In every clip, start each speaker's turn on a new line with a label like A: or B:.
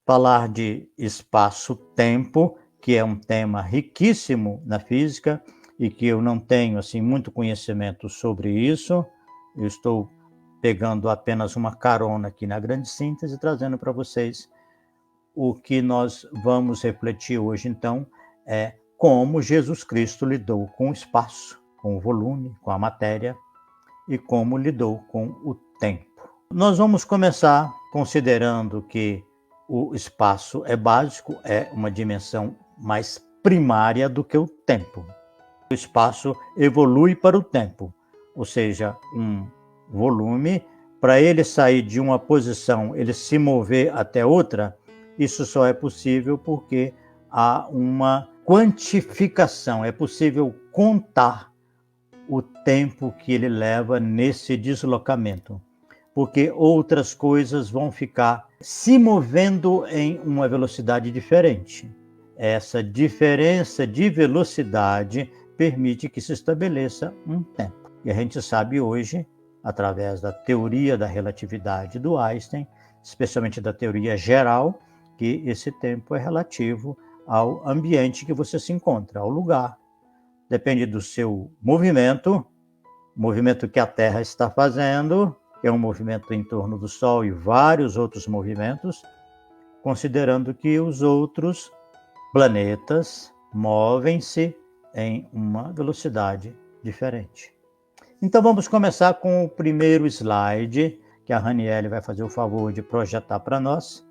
A: falar de espaço-tempo, que é um tema riquíssimo na física e que eu não tenho assim muito conhecimento sobre isso. Eu estou pegando apenas uma carona aqui na grande síntese, trazendo para vocês o que nós vamos refletir hoje, então, é como Jesus Cristo lidou com o espaço, com o volume, com a matéria e como lidou com o tempo. Nós vamos começar considerando que o espaço é básico, é uma dimensão mais primária do que o tempo. O espaço evolui para o tempo, ou seja, um volume, para ele sair de uma posição, ele se mover até outra, isso só é possível porque há uma quantificação, é possível contar o tempo que ele leva nesse deslocamento, porque outras coisas vão ficar se movendo em uma velocidade diferente. Essa diferença de velocidade permite que se estabeleça um tempo. E a gente sabe hoje, através da teoria da relatividade do Einstein, especialmente da teoria geral, que esse tempo é relativo ao ambiente que você se encontra, ao lugar. Depende do seu movimento, o movimento que a Terra está fazendo, que é um movimento em torno do Sol e vários outros movimentos, considerando que os outros planetas movem-se em uma velocidade diferente. Então vamos começar com o primeiro slide, que a Raniele vai fazer o favor de projetar para nós.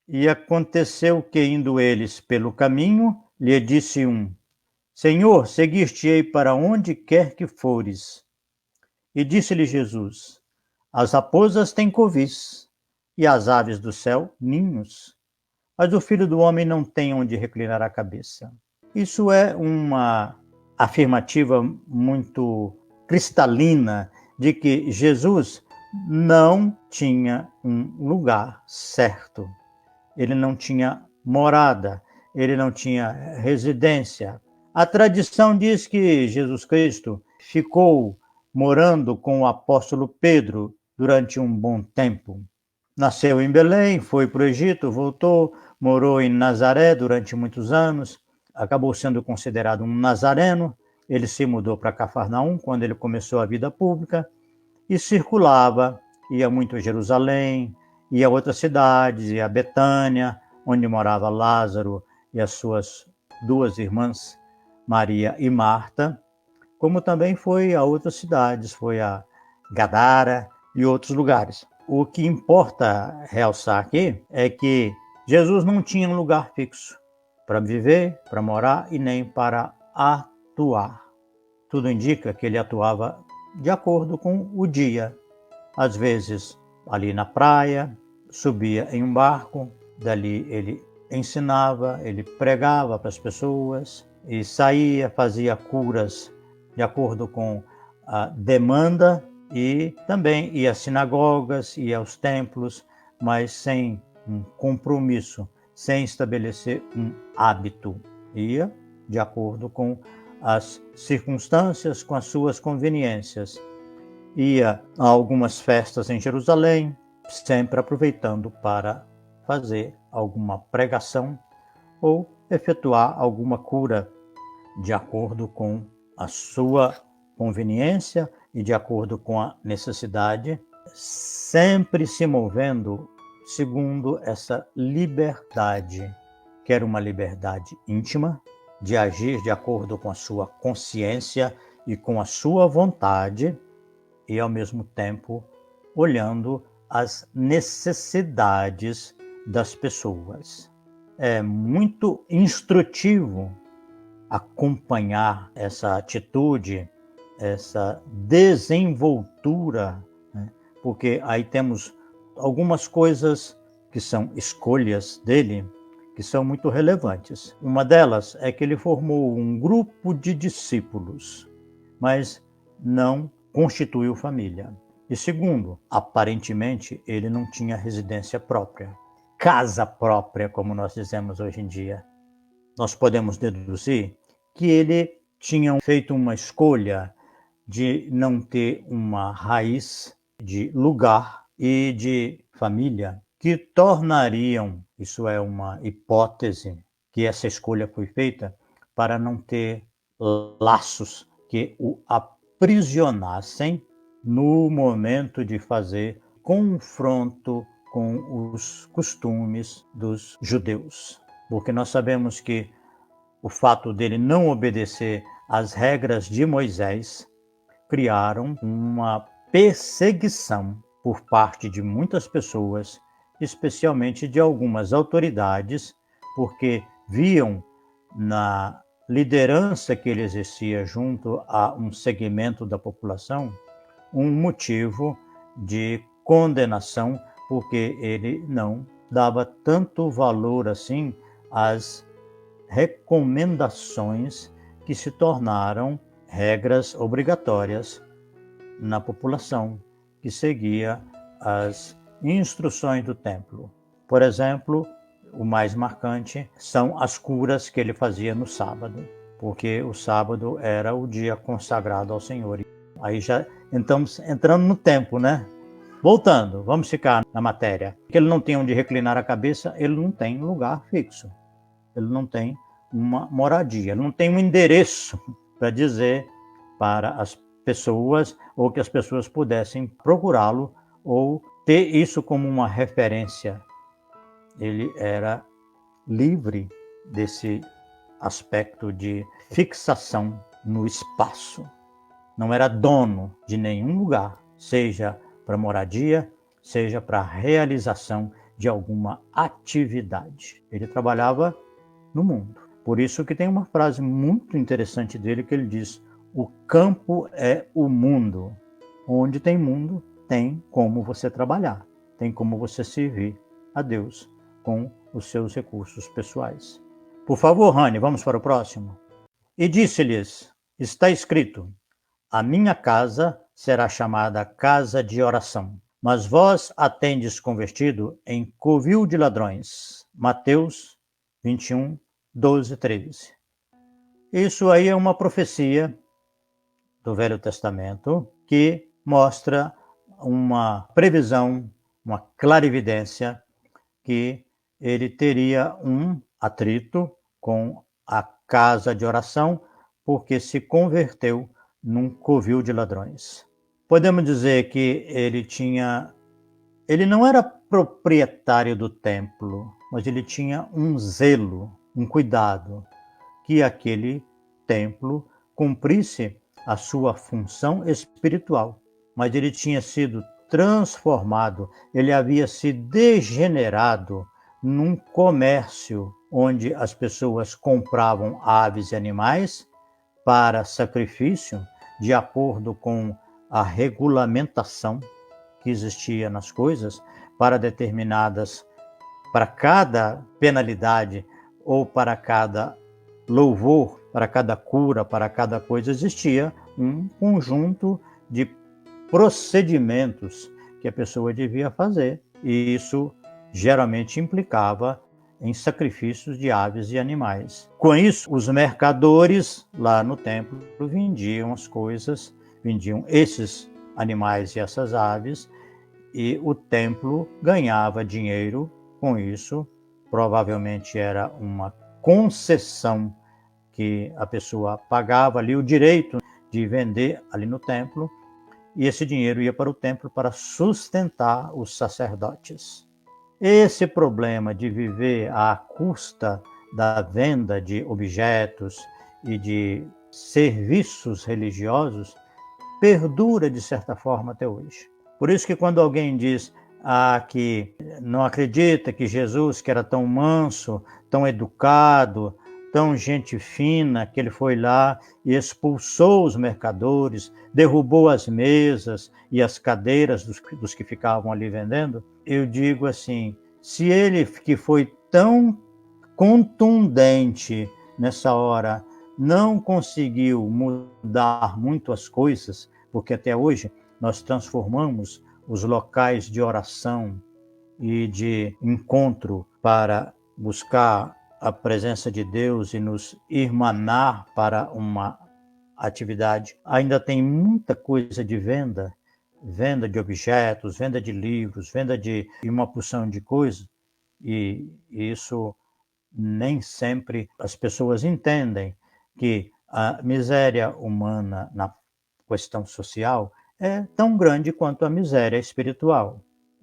A: E aconteceu que, indo eles pelo caminho, lhe disse um: Senhor, seguir-te-ei para onde quer que fores. E disse-lhe Jesus: As raposas têm covis, e as aves do céu ninhos, mas o Filho do Homem não tem onde reclinar a cabeça. Isso é uma afirmativa muito cristalina de que Jesus não tinha um lugar certo. Ele não tinha morada, ele não tinha residência. A tradição diz que Jesus Cristo ficou morando com o apóstolo Pedro durante um bom tempo. Nasceu em Belém, foi para o Egito, voltou, morou em Nazaré durante muitos anos, acabou sendo considerado um nazareno. Ele se mudou para Cafarnaum quando ele começou a vida pública e circulava, ia muito a Jerusalém, ia a outras cidades, ia a Betânia, onde morava Lázaro e as suas duas irmãs, Maria e Marta, como também foi a outras cidades, foi a Gadara e outros lugares. O que importa realçar aqui é que Jesus não tinha um lugar fixo para viver, para morar e nem para atuar. Tudo indica que ele atuava de acordo com o dia. Às vezes ali na praia, subia em um barco, dali ele ensinava, ele pregava para as pessoas e saía, fazia curas de acordo com a demanda e também ia às sinagogas, ia aos templos, mas sem um compromisso, sem estabelecer um hábito. Ia de acordo com as circunstâncias, com as suas conveniências. Ia a algumas festas em Jerusalém, sempre aproveitando para fazer alguma pregação ou efetuar alguma cura de acordo com a sua conveniência e de acordo com a necessidade, sempre se movendo segundo essa liberdade, que era uma liberdade íntima, de agir de acordo com a sua consciência e com a sua vontade, e ao mesmo tempo olhando as necessidades das pessoas. É muito instrutivo acompanhar essa atitude, essa desenvoltura, né? Porque aí temos algumas coisas que são escolhas dele, que são muito relevantes. Uma delas é que ele formou um grupo de discípulos, mas não constituiu família. E segundo, aparentemente ele não tinha residência própria, casa própria, como nós dizemos hoje em dia. Nós podemos deduzir que ele tinha feito uma escolha de não ter uma raiz de lugar e de família. que tornariam, isso é uma hipótese, que essa escolha foi feita para não ter laços que o aprisionassem no momento de fazer confronto com os costumes dos judeus. Porque nós sabemos que o fato dele não obedecer às regras de Moisés criaram uma perseguição por parte de muitas pessoas, especialmente de algumas autoridades, porque viam na liderança que ele exercia junto a um segmento da população um motivo de condenação, porque ele não dava tanto valor assim às recomendações que se tornaram regras obrigatórias na população que seguia as instruções do templo. Por exemplo, o mais marcante são as curas que ele fazia no sábado, porque o sábado era o dia consagrado ao Senhor. Aí já estamos entrando no tempo, né? Voltando, vamos ficar na matéria. Que ele não tem onde reclinar a cabeça, ele não tem lugar fixo. Ele não tem uma moradia, não tem um endereço para dizer para as pessoas, ou que as pessoas pudessem procurá-lo ou ter isso como uma referência. Ele era livre desse aspecto de fixação no espaço. Não era dono de nenhum lugar, seja para moradia, seja para realização de alguma atividade. Ele trabalhava no mundo. Por isso que tem uma frase muito interessante dele que ele diz: o campo é o mundo. Onde tem mundo, tem como você trabalhar, tem como você servir a Deus com os seus recursos pessoais. Por favor, Rani, vamos para o próximo. E disse-lhes: está escrito, a minha casa será chamada casa de oração, mas vós a tendes convertido em covil de ladrões. Mateus 21, 12, 13. Isso aí é uma profecia do Velho Testamento que mostra uma previsão, uma clarividência que ele teria um atrito com a casa de oração porque se converteu num covil de ladrões. Podemos dizer que ele não era proprietário do templo, mas ele tinha um zelo, um cuidado, que aquele templo cumprisse a sua função espiritual. Mas ele tinha sido transformado, ele havia se degenerado num comércio onde as pessoas compravam aves e animais para sacrifício de acordo com a regulamentação que existia nas coisas para cada penalidade ou para cada louvor, para cada cura, para cada coisa, existia um conjunto de procedimentos que a pessoa devia fazer. E isso geralmente implicava em sacrifícios de aves e animais. Com isso, os mercadores lá no templo vendiam as coisas, vendiam esses animais e essas aves, e o templo ganhava dinheiro com isso. Provavelmente era uma concessão que a pessoa pagava ali o direito de vender ali no templo, e esse dinheiro ia para o templo para sustentar os sacerdotes. Esse problema de viver à custa da venda de objetos e de serviços religiosos perdura de certa forma até hoje. Por isso que quando alguém diz que não acredita que Jesus, que era tão manso, tão educado, tão gente fina, que ele foi lá e expulsou os mercadores, derrubou as mesas e as cadeiras dos que ficavam ali vendendo, eu digo assim, se ele que foi tão contundente nessa hora não conseguiu mudar muito as coisas, porque até hoje nós transformamos os locais de oração e de encontro para buscar a presença de Deus e nos irmanar para uma atividade. Ainda tem muita coisa de venda venda de objetos, venda de livros, venda de uma porção de coisas, e isso nem sempre as pessoas entendem que a miséria humana na questão social é tão grande quanto a miséria espiritual.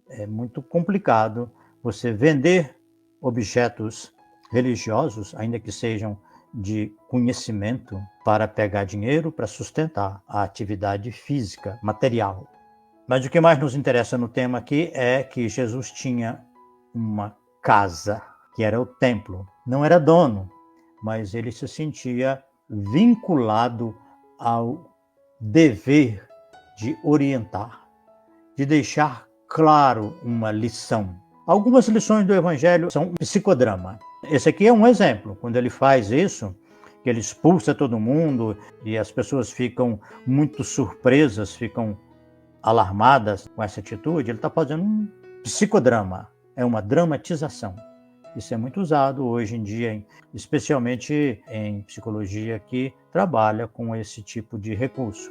A: É muito complicado você vender objetos religiosos, ainda que sejam de conhecimento, para pegar dinheiro para sustentar a atividade física, material. Mas o que mais nos interessa no tema aqui é que Jesus tinha uma casa, que era o templo. Não era dono, mas ele se sentia vinculado ao dever de orientar, de deixar claro uma lição. Algumas lições do Evangelho são um psicodrama. Esse aqui é um exemplo. Quando ele faz isso, que ele expulsa todo mundo e as pessoas ficam muito surpresas, ficam alarmadas com essa atitude, ele está fazendo um psicodrama, é uma dramatização. Isso é muito usado hoje em dia, especialmente em psicologia que trabalha com esse tipo de recurso.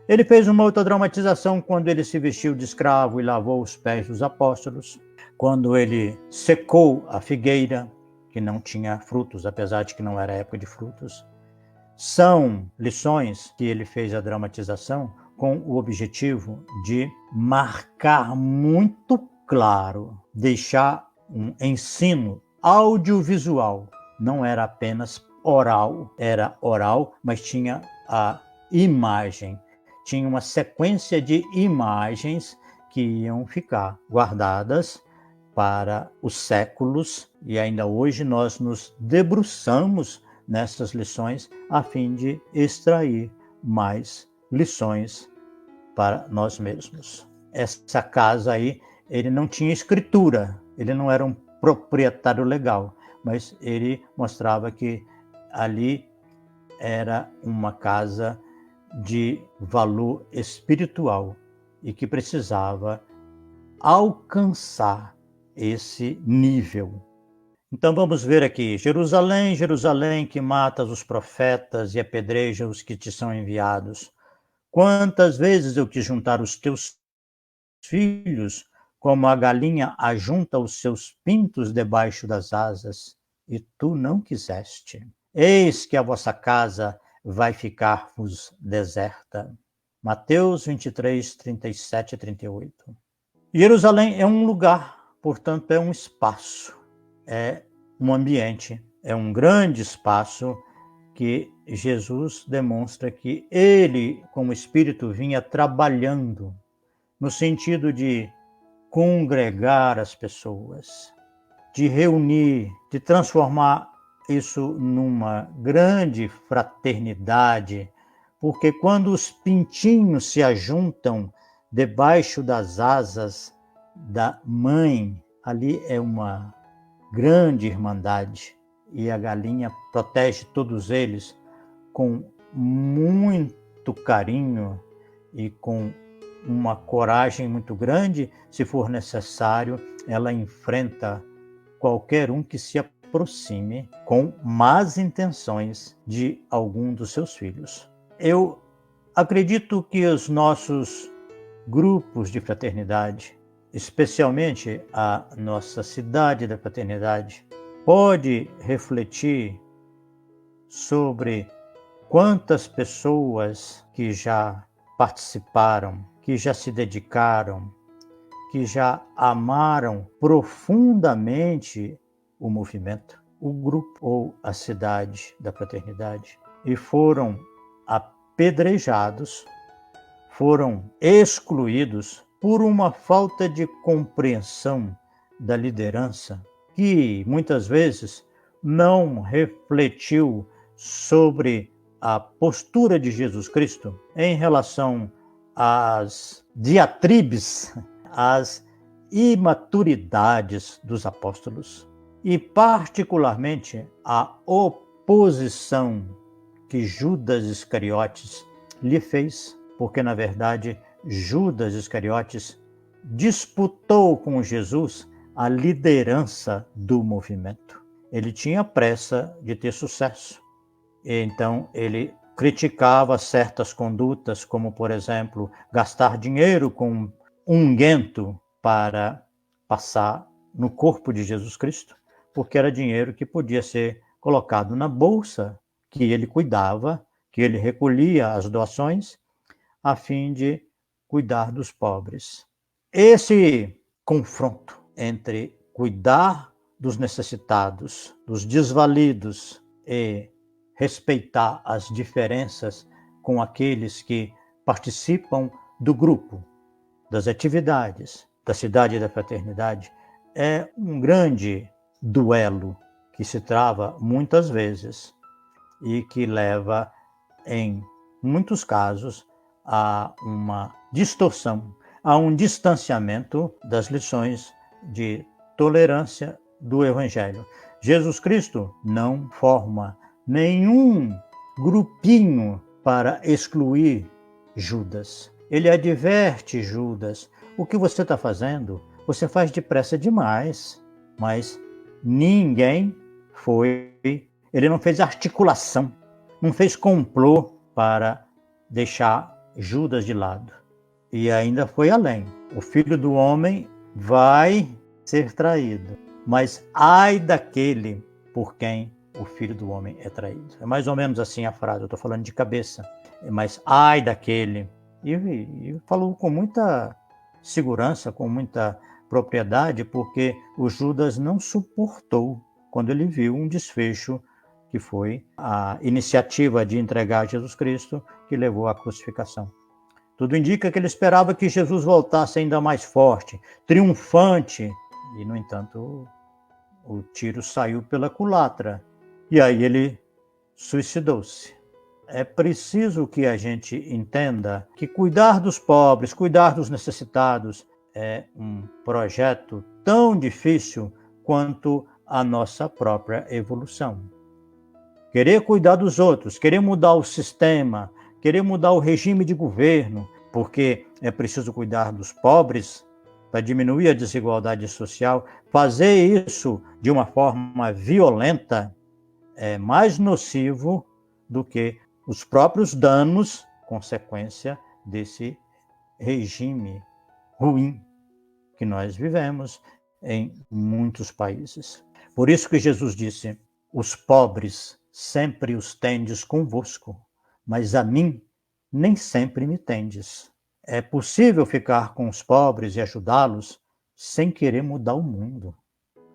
A: Ele fez uma outra dramatização quando ele se vestiu de escravo e lavou os pés dos apóstolos, quando ele secou a figueira, que não tinha frutos, apesar de que não era época de frutos. São lições que ele fez a dramatização com o objetivo de marcar muito claro, deixar um ensino audiovisual. Não era apenas oral, era oral, mas tinha a imagem. Tinha uma sequência de imagens que iam ficar guardadas para os séculos, e ainda hoje nós nos debruçamos nessas lições a fim de extrair mais lições para nós mesmos. Essa casa aí, ele não tinha escritura, ele não era um proprietário legal, mas ele mostrava que ali era uma casa de valor espiritual e que precisava alcançar esse nível. Então vamos ver aqui. Jerusalém, Jerusalém, que matas os profetas e apedreja os que te são enviados. Quantas vezes eu quis juntar os teus filhos, como a galinha ajunta os seus pintos debaixo das asas, e tu não quiseste. Eis que a vossa casa vai ficar-vos deserta. Mateus 23, 37 e 38. Jerusalém é um lugar, portanto, é um espaço, é um ambiente, é um grande espaço que Jesus demonstra que ele, como Espírito, vinha trabalhando no sentido de congregar as pessoas, de reunir, de transformar isso numa grande fraternidade, porque quando os pintinhos se ajuntam debaixo das asas da mãe, ali é uma grande irmandade, e a galinha protege todos eles com muito carinho e com uma coragem muito grande. Se for necessário, ela enfrenta qualquer um que se aproxime com más intenções de algum dos seus filhos. Eu acredito que os nossos grupos de fraternidade, especialmente a nossa cidade da fraternidade, pode refletir sobre quantas pessoas que já participaram, que já se dedicaram, que já amaram profundamente o movimento, o grupo ou a cidade da fraternidade, e foram apedrejados, foram excluídos por uma falta de compreensão da liderança, que muitas vezes não refletiu sobre a postura de Jesus Cristo em relação às diatribes, às imaturidades dos apóstolos e, particularmente, a oposição que Judas Iscariotes lhe fez, porque, na verdade, Judas Iscariotes disputou com Jesus a liderança do movimento. Ele tinha pressa de ter sucesso, então ele criticava certas condutas, como, por exemplo, gastar dinheiro com unguento para passar no corpo de Jesus Cristo, porque era dinheiro que podia ser colocado na bolsa que ele cuidava, que ele recolhia as doações, a fim de cuidar dos pobres. Esse confronto entre cuidar dos necessitados, dos desvalidos e respeitar as diferenças com aqueles que participam do grupo, das atividades, da cidade da fraternidade, é um grande duelo que se trava muitas vezes e que leva, em muitos casos, a uma distorção, a um distanciamento das lições de tolerância do Evangelho. Jesus Cristo não forma nenhum grupinho para excluir Judas. Ele adverte Judas: o que você está fazendo, você faz depressa demais. Mas ninguém ele não fez articulação, não fez complô para deixar Judas de lado. E ainda foi além. O Filho do Homem vai ser traído, mas ai daquele por quem o Filho do Homem é traído. É mais ou menos assim a frase, eu estou falando de cabeça. Mas ai daquele. E falou com muita segurança, com muita propriedade, porque o Judas não suportou quando ele viu um desfecho que foi a iniciativa de entregar Jesus Cristo que levou à crucificação. Tudo indica que ele esperava que Jesus voltasse ainda mais forte, triunfante, e, no entanto, o tiro saiu pela culatra. E aí ele suicidou-se. É preciso que a gente entenda que cuidar dos pobres, cuidar dos necessitados, é um projeto tão difícil quanto a nossa própria evolução. Querer cuidar dos outros, querer mudar o sistema, querer mudar o regime de governo, porque é preciso cuidar dos pobres para diminuir a desigualdade social, fazer isso de uma forma violenta é mais nocivo do que os próprios danos, consequência desse regime ruim que nós vivemos em muitos países. Por isso que Jesus disse: os pobres sempre os tendes convosco, mas a mim nem sempre me tendes. É possível ficar com os pobres e ajudá-los sem querer mudar o mundo,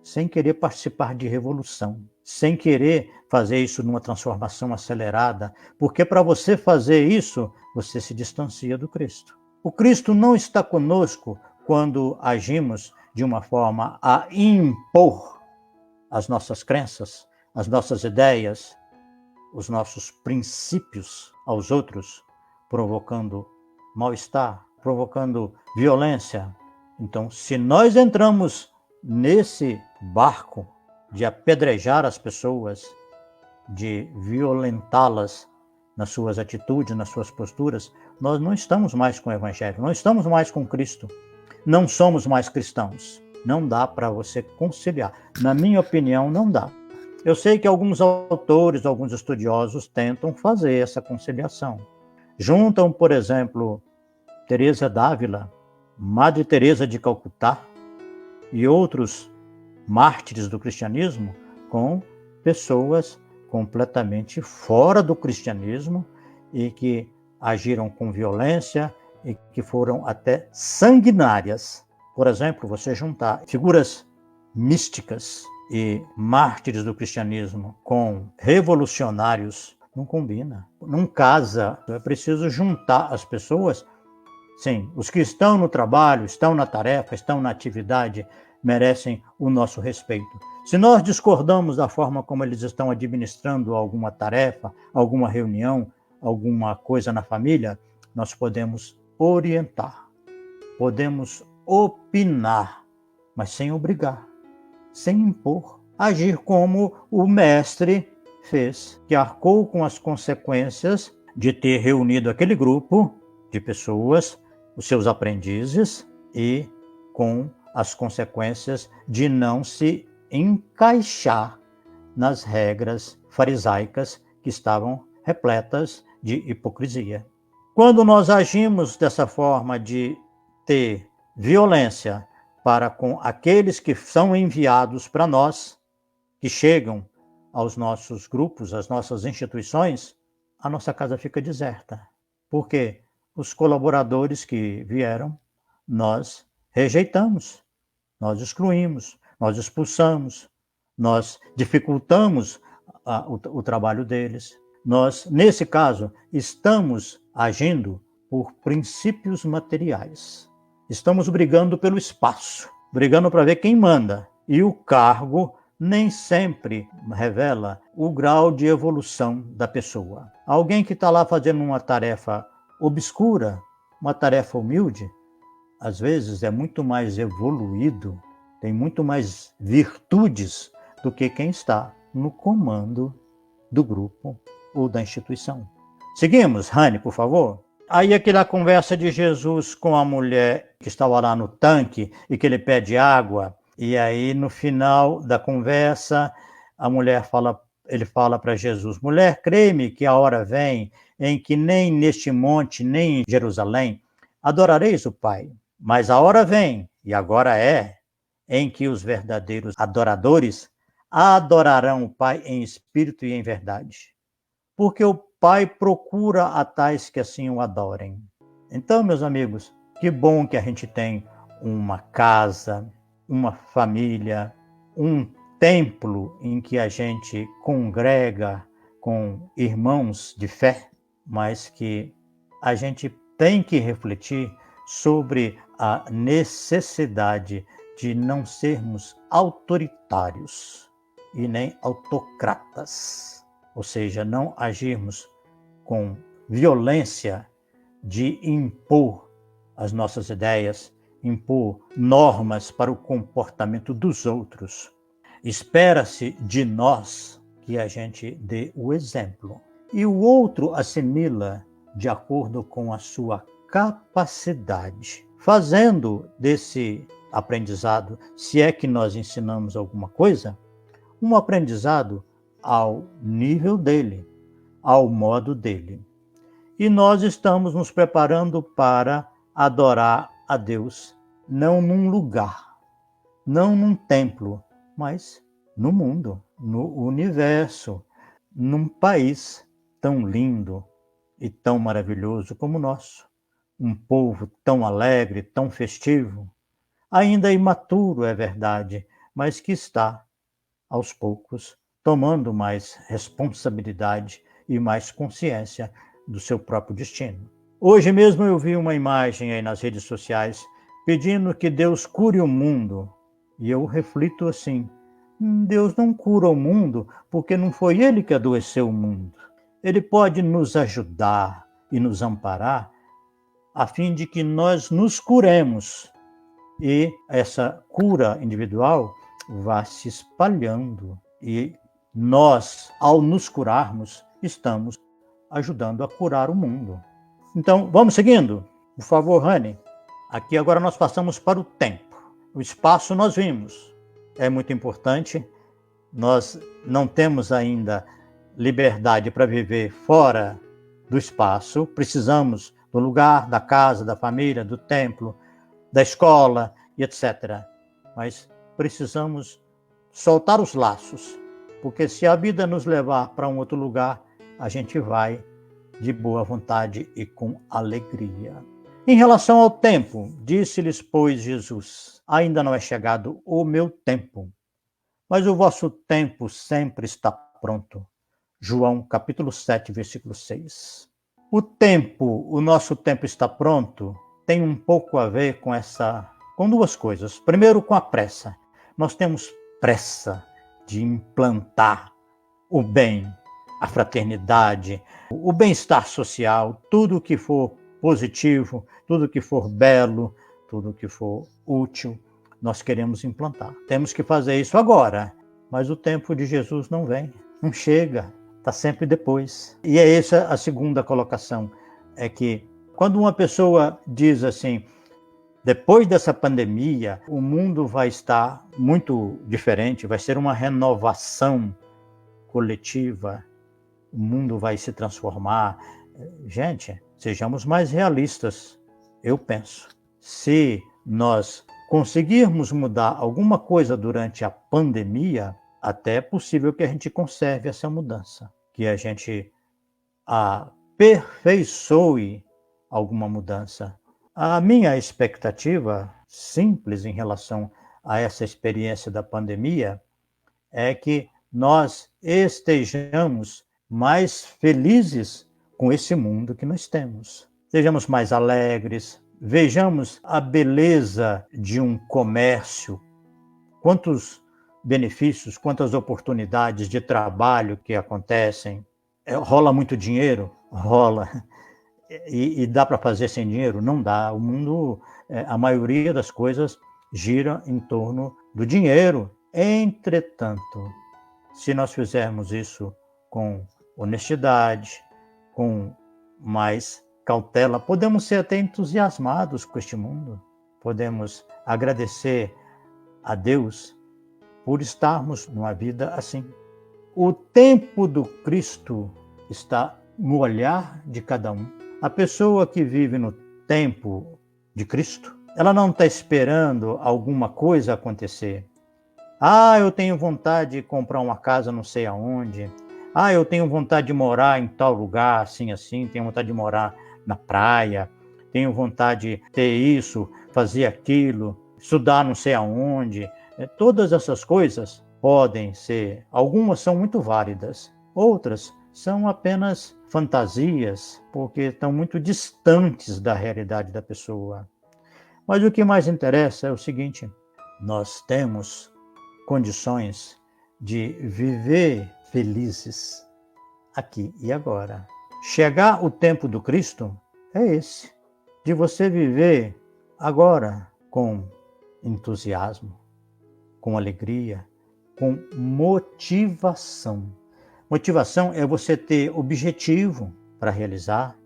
A: sem querer participar de revolução, sem querer fazer isso numa transformação acelerada, porque para você fazer isso, você se distancia do Cristo. O Cristo não está conosco quando agimos de uma forma a impor as nossas crenças, as nossas ideias, os nossos princípios aos outros, provocando mal-estar, provocando violência. Então, se nós entramos nesse barco de apedrejar as pessoas, de violentá-las nas suas atitudes, nas suas posturas, nós não estamos mais com o Evangelho, não estamos mais com Cristo, não somos mais cristãos. Não dá para você conciliar. Na minha opinião, não dá. Eu sei que alguns autores, alguns estudiosos tentam fazer essa conciliação. Juntam, por exemplo, Teresa d'Ávila, Madre Teresa de Calcutá e outros mártires do cristianismo com pessoas completamente fora do cristianismo e que agiram com violência e que foram até sanguinárias. Por exemplo, você juntar figuras místicas e mártires do cristianismo com revolucionários não combina, não casa. É preciso juntar as pessoas. Sim, os que estão no trabalho, estão na tarefa, estão na atividade, merecem o nosso respeito. Se nós discordamos da forma como eles estão administrando alguma tarefa, alguma reunião, alguma coisa na família, nós podemos orientar, podemos opinar, mas sem obrigar, sem impor. Agir como o mestre fez, que arcou com as consequências de ter reunido aquele grupo de pessoas, os seus aprendizes, e com as consequências de não se encaixar nas regras farisaicas que estavam repletas de hipocrisia. Quando nós agimos dessa forma de ter violência para com aqueles que são enviados para nós, que chegam aos nossos grupos, às nossas instituições, a nossa casa fica deserta. Porque os colaboradores que vieram, nós rejeitamos, nós excluímos, nós expulsamos, nós dificultamos o trabalho deles. Nós, nesse caso, estamos agindo por princípios materiais. Estamos brigando pelo espaço, brigando para ver quem manda. E o cargo nem sempre revela o grau de evolução da pessoa. Alguém que está lá fazendo uma tarefa obscura, uma tarefa humilde, às vezes é muito mais evoluído, tem muito mais virtudes do que quem está no comando do grupo ou da instituição. Seguimos, Rani, por favor. Aí aquela conversa de Jesus com a mulher que estava lá no tanque e que ele pede água, e aí no final da conversa ele fala para Jesus: mulher, crê-me que a hora vem em que nem neste monte, nem em Jerusalém adorareis o Pai, mas a hora vem, e agora é, em que os verdadeiros adoradores adorarão o Pai em espírito e em verdade, porque o Pai procura a tais que assim o adorem. Então, meus amigos, que bom que a gente tem uma casa, uma família, um templo em que a gente congrega com irmãos de fé, mas que a gente tem que refletir sobre a necessidade de não sermos autoritários e nem autocratas, ou seja, não agirmos com violência de impor as nossas ideias, impor normas para o comportamento dos outros. Espera-se de nós que a gente dê o exemplo. E o outro assimila de acordo com a sua capacidade, fazendo desse aprendizado, se é que nós ensinamos alguma coisa, um aprendizado ao nível dele, ao modo dele. E nós estamos nos preparando para adorar a Deus, não num lugar, não num templo, mas no mundo, no universo, num país tão lindo e tão maravilhoso como o nosso. Um povo tão alegre, tão festivo, ainda imaturo, é verdade, mas que está, aos poucos, tomando mais responsabilidade e mais consciência do seu próprio destino. Hoje mesmo eu vi uma imagem aí nas redes sociais pedindo que Deus cure o mundo. E eu reflito assim: Deus não cura o mundo porque não foi Ele que adoeceu o mundo. Ele pode nos ajudar e nos amparar a fim de que nós nos curemos e essa cura individual vá se espalhando. E nós, ao nos curarmos, estamos ajudando a curar o mundo. Então, vamos seguindo? Por favor, Rani. Aqui agora nós passamos para o tempo. O espaço nós vimos. É muito importante. Nós não temos ainda liberdade para viver fora do espaço. Precisamos do lugar, da casa, da família, do templo, da escola e etc. Mas precisamos soltar os laços, porque se a vida nos levar para um outro lugar, a gente vai de boa vontade e com alegria. Em relação ao tempo, disse-lhes, pois, Jesus: ainda não é chegado o meu tempo, mas o vosso tempo sempre está pronto. João, capítulo 7, versículo 6. O nosso tempo está pronto, tem um pouco a ver com duas coisas. Primeiro, com a pressa. Nós temos pressa de implantar o bem, a fraternidade, o bem-estar social, tudo que for positivo, tudo que for belo, tudo que for útil, nós queremos implantar. Temos que fazer isso agora, mas o tempo de Jesus não vem, não chega, está sempre depois. E é essa a segunda colocação, é que quando uma pessoa diz assim: depois dessa pandemia, o mundo vai estar muito diferente, vai ser uma renovação coletiva, o mundo vai se transformar Gente, sejamos mais realistas, eu penso. Se nós conseguirmos mudar alguma coisa durante a pandemia, até é possível que a gente conserve essa mudança, que a gente aperfeiçoe alguma mudança. A minha expectativa, simples em relação a essa experiência da pandemia, é que nós estejamos mais felizes com esse mundo que nós temos. Sejamos mais alegres, vejamos a beleza de um comércio, quantos benefícios, quantas oportunidades de trabalho que acontecem. Rola muito dinheiro? Rola. E dá para fazer sem dinheiro? Não dá. O mundo, a maioria das coisas gira em torno do dinheiro. Entretanto, se nós fizermos isso com honestidade, com mais cautela, podemos ser até entusiasmados com este mundo. Podemos agradecer a Deus por estarmos numa vida assim. O tempo do Cristo está no olhar de cada um. A pessoa que vive no tempo de Cristo, ela não está esperando alguma coisa acontecer. Eu tenho vontade de comprar uma casa não sei aonde. Eu tenho vontade de morar em tal lugar, assim, assim. Tenho vontade de morar na praia. Tenho vontade de ter isso, fazer aquilo, estudar não sei aonde. Todas essas coisas podem ser, algumas são muito válidas, outras são apenas fantasias, porque estão muito distantes da realidade da pessoa. Mas o que mais interessa é o seguinte: nós temos condições de viver felizes aqui e agora. Chegar o tempo do Cristo é esse, de você viver agora com entusiasmo, com alegria, com motivação. Motivação é você ter objetivo para realizar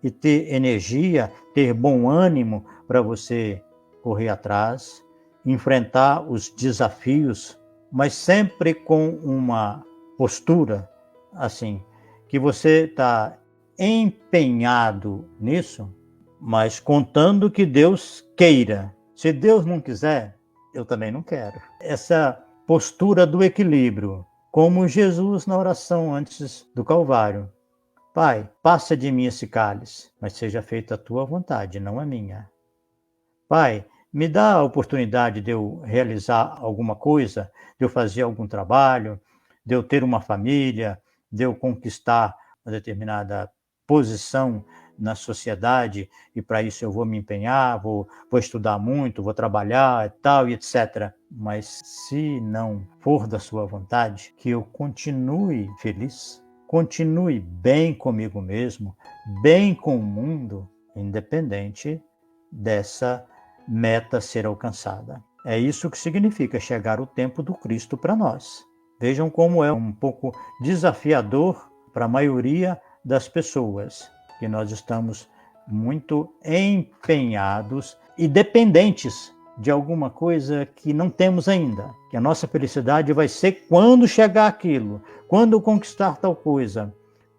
A: e ter energia, ter bom ânimo para você correr atrás, enfrentar os desafios, mas sempre com uma postura assim, que você está empenhado nisso, mas contando que Deus queira. Se Deus não quiser, eu também não quero. Essa postura do equilíbrio, como Jesus na oração antes do Calvário. Pai, passa de mim esse cálice, mas seja feita a tua vontade, não a minha. Pai, me dá a oportunidade de eu realizar alguma coisa, de eu fazer algum trabalho, de eu ter uma família, de eu conquistar uma determinada posição na sociedade, e para isso eu vou me empenhar, vou estudar muito, vou trabalhar e tal, e etc. Mas se não for da sua vontade, que eu continue feliz, continue bem comigo mesmo, bem com o mundo, independente dessa meta ser alcançada. É isso que significa chegar o tempo do Cristo para nós. Vejam como é um pouco desafiador para a maioria das pessoas, que nós estamos muito empenhados e dependentes de alguma coisa que não temos ainda. Que a nossa felicidade vai ser quando chegar aquilo, quando conquistar tal coisa,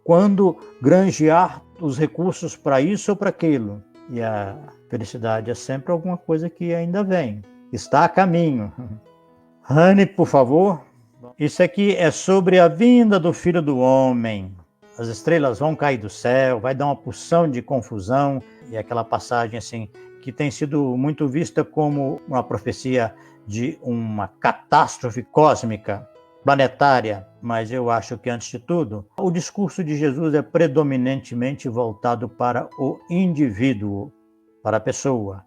A: quando granjear os recursos para isso ou para aquilo. E a felicidade é sempre alguma coisa que ainda vem, está a caminho. Rani, por favor. Isso aqui é sobre a vinda do Filho do Homem. As estrelas vão cair do céu, vai dar uma porção de confusão, e aquela passagem assim que tem sido muito vista como uma profecia de uma catástrofe cósmica, planetária, mas eu acho que, antes de tudo, o discurso de Jesus é predominantemente voltado para o indivíduo, para a pessoa.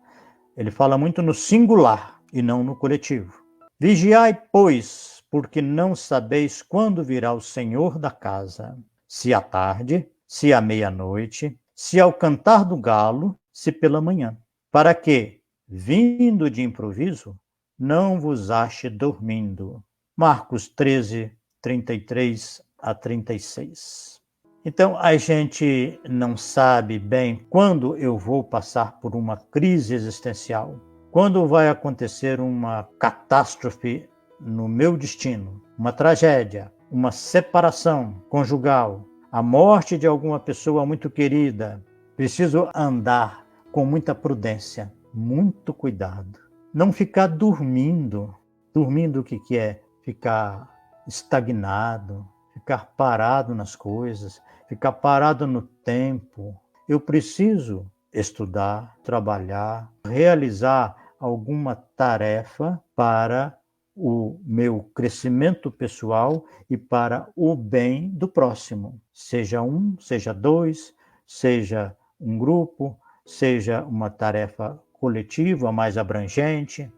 A: Ele fala muito no singular e não no coletivo. Vigiai, pois, porque não sabeis quando virá o Senhor da casa, se à tarde, se à meia-noite, se ao cantar do galo, se pela manhã, para que, vindo de improviso, não vos ache dormindo. Marcos 13, 33 a 36. Então, a gente não sabe bem quando eu vou passar por uma crise existencial, quando vai acontecer uma catástrofe no meu destino, uma tragédia, uma separação conjugal, a morte de alguma pessoa muito querida, preciso andar com muita prudência, muito cuidado. Não ficar dormindo. Dormindo o que é? Ficar estagnado, ficar parado nas coisas, ficar parado no tempo. Eu preciso estudar, trabalhar, realizar alguma tarefa para o meu crescimento pessoal e para o bem do próximo. Seja um, seja dois, seja um grupo, seja uma tarefa coletiva mais abrangente.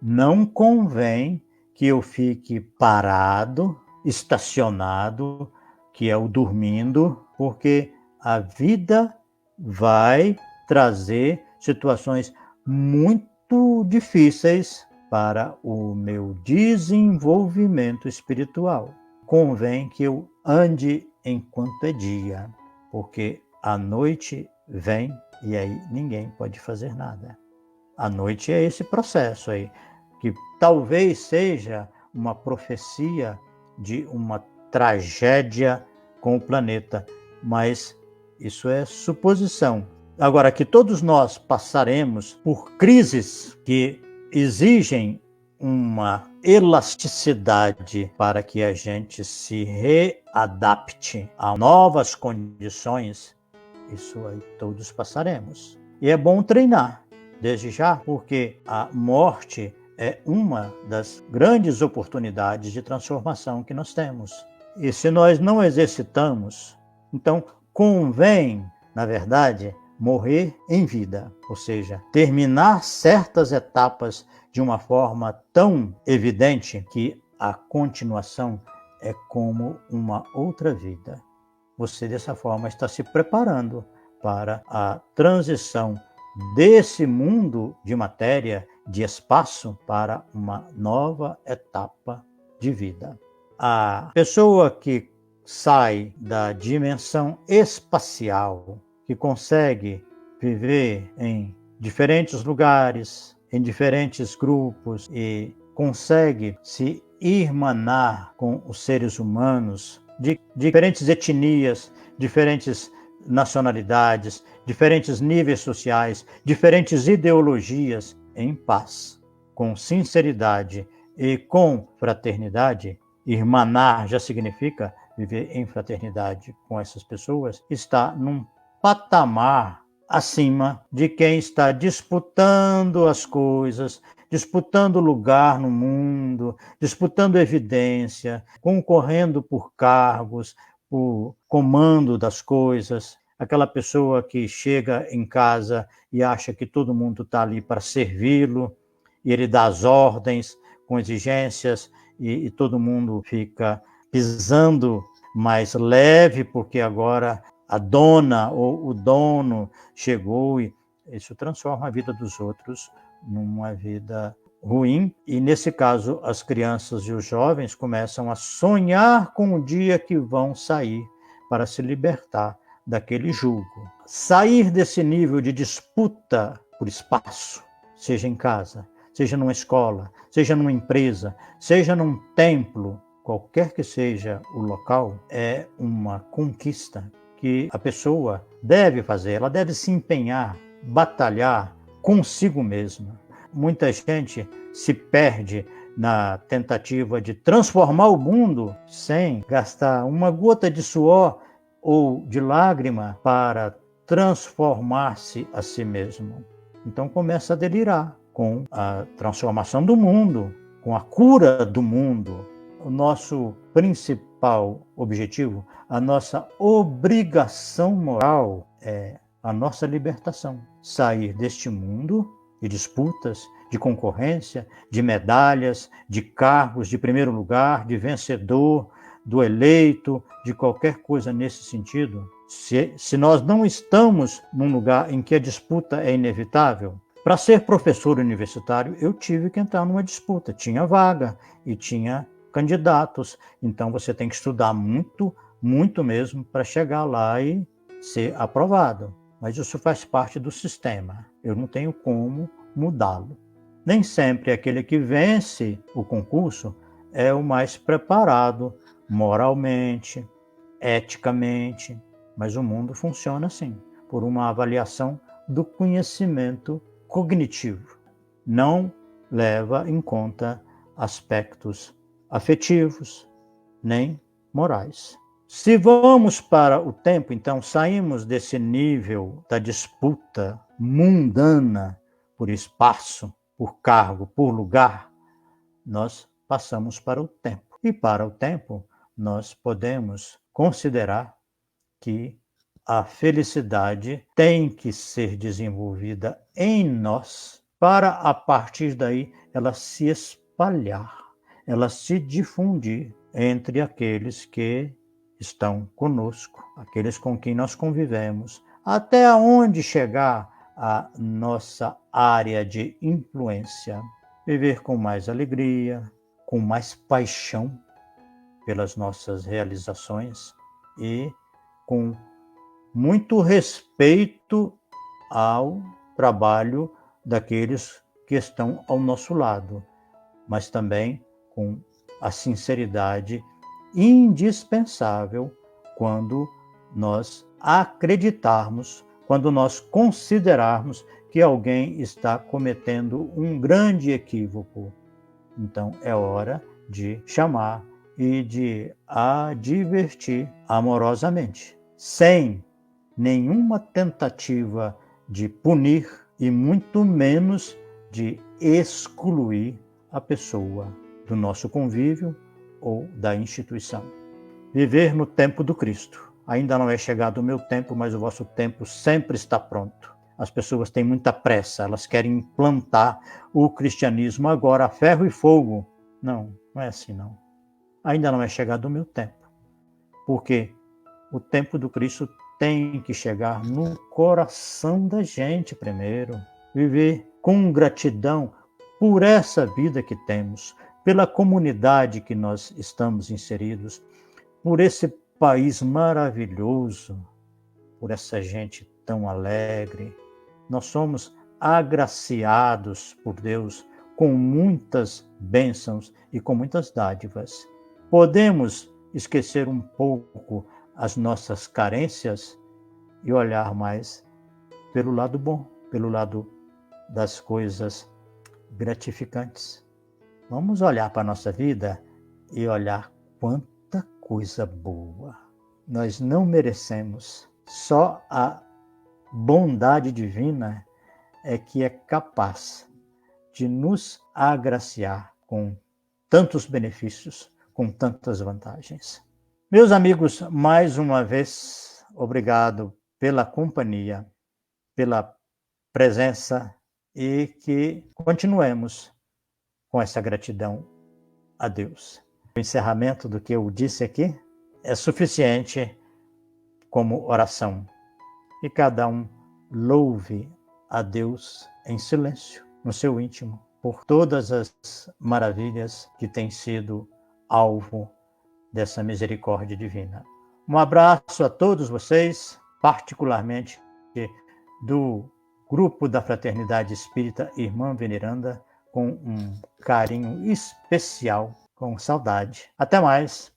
A: Não convém que eu fique parado, estacionado, que é o dormindo, porque a vida vai trazer situações muito difíceis para o meu desenvolvimento espiritual. Convém que eu ande enquanto é dia, porque a noite vem e aí ninguém pode fazer nada. A noite é esse processo aí, que talvez seja uma profecia de uma tragédia com o planeta, mas isso é suposição. Agora, que todos nós passaremos por crises que exigem uma elasticidade para que a gente se readapte a novas condições, isso aí todos passaremos. E é bom treinar desde já, porque a morte é uma das grandes oportunidades de transformação que nós temos. E se nós não exercitamos, então convém, na verdade, morrer em vida, ou seja, terminar certas etapas de uma forma tão evidente que a continuação é como uma outra vida. Você, dessa forma, está se preparando para a transição desse mundo de matéria, de espaço, para uma nova etapa de vida. A pessoa que sai da dimensão espacial, que consegue viver em diferentes lugares, em diferentes grupos e consegue se irmanar com os seres humanos de diferentes etnias, diferentes nacionalidades, diferentes níveis sociais, diferentes ideologias, em paz, com sinceridade e com fraternidade. Irmanar já significa viver em fraternidade com essas pessoas, está num patamar acima de quem está disputando as coisas, disputando lugar no mundo, disputando evidência, concorrendo por cargos, por comando das coisas. Aquela pessoa que chega em casa e acha que todo mundo está ali para servi-lo, e ele dá as ordens com exigências, e todo mundo fica pisando mais leve, porque agora a dona ou o dono chegou, e isso transforma a vida dos outros numa vida ruim. E nesse caso, as crianças e os jovens começam a sonhar com o dia que vão sair para se libertar daquele jugo. Sair desse nível de disputa por espaço, seja em casa, seja numa escola, seja numa empresa, seja num templo, qualquer que seja o local, é uma conquista que a pessoa deve fazer, ela deve se empenhar, batalhar consigo mesma. Muita gente se perde na tentativa de transformar o mundo sem gastar uma gota de suor ou de lágrima para transformar-se a si mesmo. Então começa a delirar com a transformação do mundo, com a cura do mundo. O nosso principal objetivo, a nossa obrigação moral é a nossa libertação. Sair deste mundo de disputas, de concorrência, de medalhas, de cargos de primeiro lugar, de vencedor, do eleito, de qualquer coisa nesse sentido. Se nós não estamos num lugar em que a disputa é inevitável, para ser professor universitário, eu tive que entrar numa disputa. Tinha vaga e tinha candidatos. Então, você tem que estudar muito, muito mesmo para chegar lá e ser aprovado. Mas isso faz parte do sistema. Eu não tenho como mudá-lo. Nem sempre aquele que vence o concurso é o mais preparado moralmente, eticamente, mas o mundo funciona assim, por uma avaliação do conhecimento cognitivo. Não leva em conta aspectos afetivos, nem morais. Se vamos para o tempo, então saímos desse nível da disputa mundana por espaço, por cargo, por lugar, nós passamos para o tempo. E para o tempo, nós podemos considerar que a felicidade tem que ser desenvolvida em nós para, a partir daí, ela se espalhar, ela se difundir entre aqueles que estão conosco, aqueles com quem nós convivemos, até onde chegar a nossa área de influência. Viver com mais alegria, com mais paixão pelas nossas realizações e com muito respeito ao trabalho daqueles que estão ao nosso lado, mas também com a sinceridade indispensável quando nós acreditarmos, quando nós considerarmos que alguém está cometendo um grande equívoco. Então é hora de chamar e de advertir amorosamente, sem nenhuma tentativa de punir e muito menos de excluir a pessoa do nosso convívio ou da instituição. Viver no tempo do Cristo. Ainda não é chegado o meu tempo, mas o vosso tempo sempre está pronto. As pessoas têm muita pressa, elas querem implantar o cristianismo agora a ferro e fogo. Não, não é assim não. Ainda não é chegado o meu tempo, porque o tempo do Cristo tem que chegar no coração da gente primeiro. Viver com gratidão por essa vida que temos, pela comunidade que nós estamos inseridos, por esse país maravilhoso, por essa gente tão alegre. Nós somos agraciados por Deus com muitas bênçãos e com muitas dádivas. Podemos esquecer um pouco as nossas carências e olhar mais pelo lado bom, pelo lado das coisas gratificantes. Vamos olhar para a nossa vida e olhar quanta coisa boa. Nós não merecemos. Só a bondade divina é que é capaz de nos agraciar com tantos benefícios, com tantas vantagens. Meus amigos, mais uma vez, obrigado pela companhia, pela presença e que continuemos com essa gratidão a Deus. O encerramento do que eu disse aqui é suficiente como oração. E cada um louve a Deus em silêncio, no seu íntimo, por todas as maravilhas que têm sido alvo dessa misericórdia divina. Um abraço a todos vocês, particularmente do grupo da Fraternidade Espírita Irmã Veneranda, com um carinho especial, com saudade. Até mais.